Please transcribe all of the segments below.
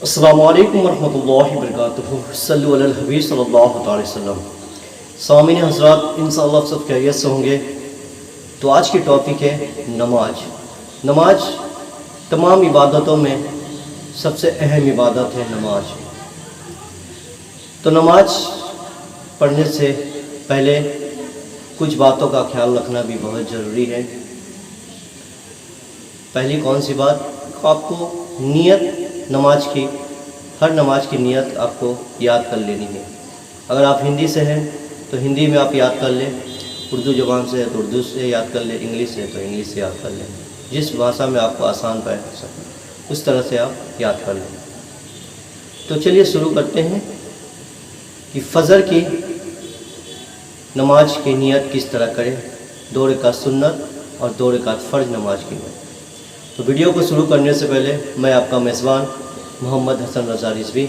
السلام علیکم ورحمۃ اللہ وبرکاتہ. صلو علی الحبیب صلی اللہ علیہ وسلم. سامعین حضرات، انشاءاللہ سب خیریت سے ہوں گے. تو آج کی ٹاپک ہے نماز. نماز تمام عبادتوں میں سب سے اہم عبادت ہے نماز. تو نماز پڑھنے سے پہلے کچھ باتوں کا خیال رکھنا بھی بہت ضروری ہے. پہلی کون سی بات؟ آپ کو نیت نماز کی، ہر نماز کی نیت آپ کو یاد کر لینی ہے. اگر آپ ہندی سے ہیں تو ہندی میں آپ یاد کر لیں، اردو زبان سے ہے تو اردو سے یاد کر لیں، انگلش سے ہے تو انگلش سے یاد کر لیں. جس بھاشا میں آپ کو آسان پڑ سکے اس طرح سے آپ یاد کر لیں. تو چلیے شروع کرتے ہیں کہ فجر کی نماز کی نیت کس طرح کریں. 2 رکعت سنت اور 2 رکعت فرض نماز کی نیت. تو ویڈیو کو شروع کرنے سے پہلے میں آپ کا میزبان محمد حسن رضا رضوی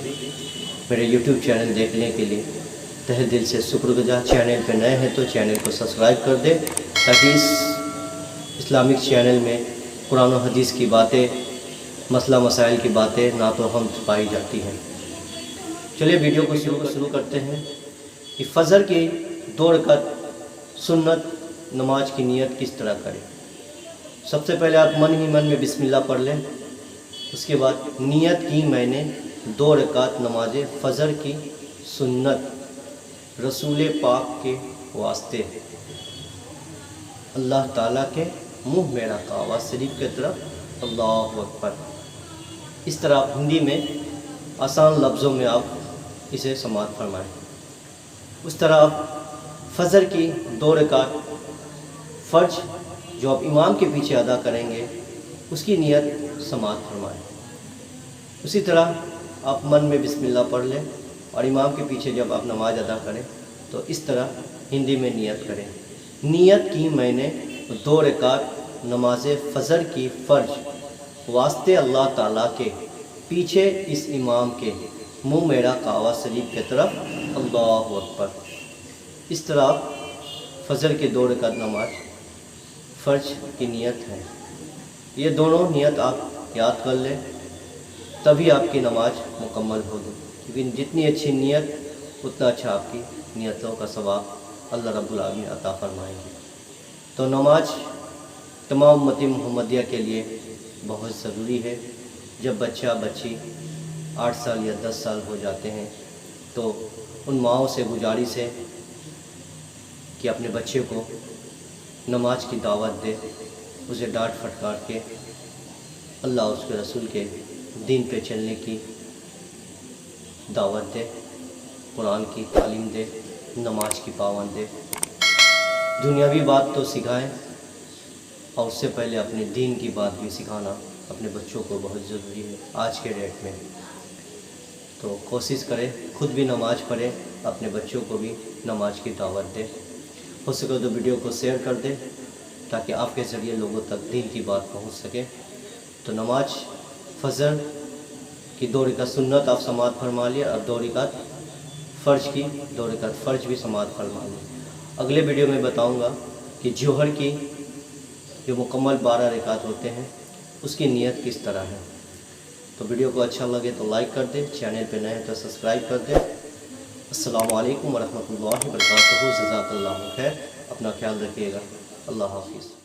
میرے یوٹیوب چینل دیکھنے کے لیے تہہ دل سے شکر گزار. چینل پہ نئے ہیں تو چینل کو سبسکرائب کر دیں تاکہ اس اسلامک چینل میں قرآن و حدیث کی باتیں، مسئلہ مسائل کی باتیں نہ تو ہم پائی جاتی ہیں. چلیے ویڈیو کو شروع کرتے ہیں کہ فجر کی 2 رکعت سنت نماز کی نیت کس طرح کریں. سب سے پہلے آپ من ہی من میں بسم اللہ پڑھ لیں. اس کے بعد نیت کی میں نے 2 رکعت نماز فجر کی سنت رسول پاک کے واسطے، اللہ تعالیٰ کے منہ میرا کعبہ شریف کی طرف اللہ اکبر. اس طرح آپ ہندی میں آسان لفظوں میں آپ اسے سماعت فرمائیں. اس طرح آپ فجر کی 2 رکعت فرض جو آپ امام کے پیچھے ادا کریں گے اس کی نیت سماعت فرمائیں. اسی طرح آپ من میں بسم اللہ پڑھ لیں اور امام کے پیچھے جب آپ نماز ادا کریں تو اس طرح ہندی میں نیت کریں. نیت کی میں نے 2 رکعت نماز فجر کی فرض واسطے اللہ تعالیٰ کے پیچھے اس امام کے منہ میرا کعبہ شریف کی طرف اللہ اکبر. اس طرح آپ فجر کی 2 رکعت نماز فرض کی نیت ہے. یہ دونوں نیت آپ یاد کر لیں تبھی آپ کی نماز مکمل ہوگی، کیونکہ جتنی اچھی نیت اتنا اچھا آپ کی نیتوں کا ثواب اللہ رب العالمین عطا فرمائیں گے. تو نماز تمام امت محمدیہ کے لیے بہت ضروری ہے. جب بچہ بچی 8 سال یا 10 سال ہو جاتے ہیں تو ان ماؤں سے گزارش ہے کہ اپنے بچے کو نماز کی دعوت دے، اسے ڈانٹ پھٹکار کے اللہ اس کے رسول کے دین پہ چلنے کی دعوت دے، قرآن کی تعلیم دے، نماز کی پابند دے. دنیاوی بات تو سکھائیں اور اس سے پہلے اپنے دین کی بات بھی سکھانا اپنے بچوں کو بہت ضروری ہے آج کے ڈیٹ میں. تو کوشش کریں خود بھی نماز پڑھیں، اپنے بچوں کو بھی نماز کی دعوت دیں. ہو سکے تو ویڈیو کو شیئر کر دیں تاکہ آپ کے ذریعے لوگوں تک دین کی بات پہنچ سکے. تو نماز فجر کی 2 رکعت سنت آپ سماعت فرما لیں اور 2 رکعت فرض کی 2 رکعت فرض بھی سماعت فرما لیں. اگلے ویڈیو میں بتاؤں گا کہ جوہر کی جو مکمل 12 رکعت ہوتے ہیں اس کی نیت کس طرح ہے. تو ویڈیو کو اچھا لگے تو لائک کر دیں، چینل پہ نئے ہیں تو سبسکرائب کر دیں. السلام علیکم ورحمۃ اللہ وبرکاتہ. جزاک اللہ خیر. اپنا خیال رکھیے گا. اللہ حافظ.